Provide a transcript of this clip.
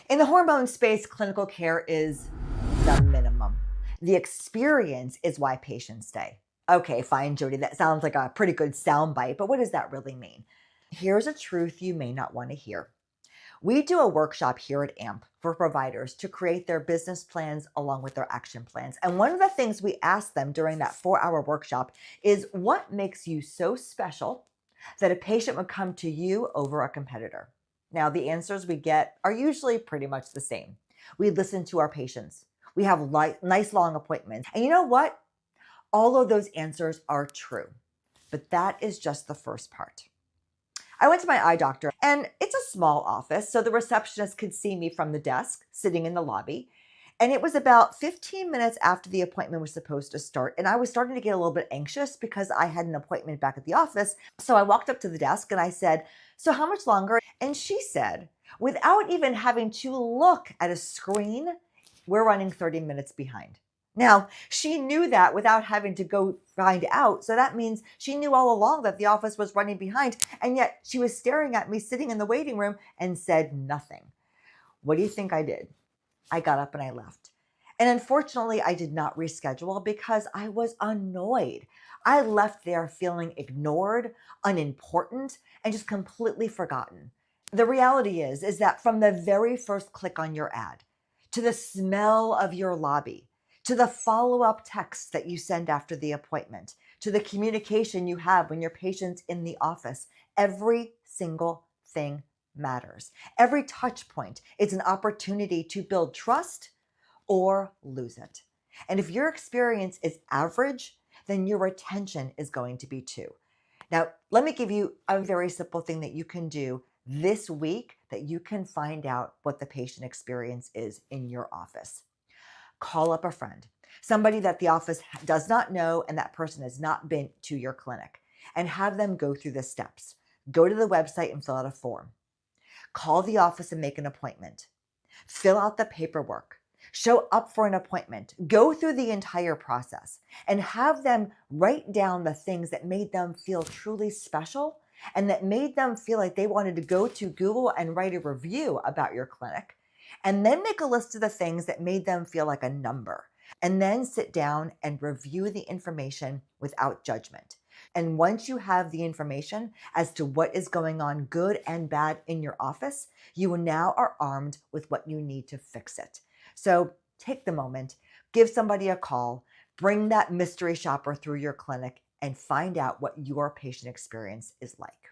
In the hormone space, clinical care is the minimum. The experience is why patients stay. Okay, fine, Jody, that sounds like a pretty good soundbite, but what does that really mean? Here's a truth you may not want to hear. We do a workshop here at AMP for providers to create their business plans along with their action plans. And one of the things we ask them during that 4-hour workshop is what makes you so special that a patient would come to you over a competitor? Now, the answers we get are usually pretty much the same. We listen to our patients. We have nice long appointments. And you know what? All of those answers are true. But that is just the first part. I went to my eye doctor, and it's a small office, so the receptionist could see me from the desk sitting in the lobby. And it was about 15 minutes after the appointment was supposed to start, and I was starting to get a little bit anxious because I had an appointment back at the office. So I walked up to the desk and I said, "So how much longer?" And she said, without even having to look at a screen, "We're running 30 minutes behind." Now, she knew that without having to go find out. So that means she knew all along that the office was running behind. And yet she was staring at me sitting in the waiting room and said nothing. What do you think I did? I got up and I left. And unfortunately, I did not reschedule because I was annoyed. I left there feeling ignored, unimportant, and just completely forgotten. The reality is that from the very first click on your ad, to the smell of your lobby, to the follow-up text that you send after the appointment, to the communication you have when your patient's in the office, every single thing matters. Every touch point is an opportunity to build trust or lose it. And if your experience is average, then your retention is going to be too. Now, let me give you a very simple thing that you can do this week that you can find out what the patient experience is in your office. Call up a friend, somebody that the office does not know and that person has not been to your clinic, and have them go through the steps. Go to the website and fill out a form. Call the office and make an appointment. Fill out the paperwork. Show up for an appointment. Go through the entire process and have them write down the things that made them feel truly special and that made them feel like they wanted to go to Google and write a review about your clinic. And then make a list of the things that made them feel like a number. And then sit down and review the information without judgment. And once you have the information as to what is going on, good and bad, in your office, you now are armed with what you need to fix it. So take the moment, give somebody a call, bring that mystery shopper through your clinic, and find out what your patient experience is like.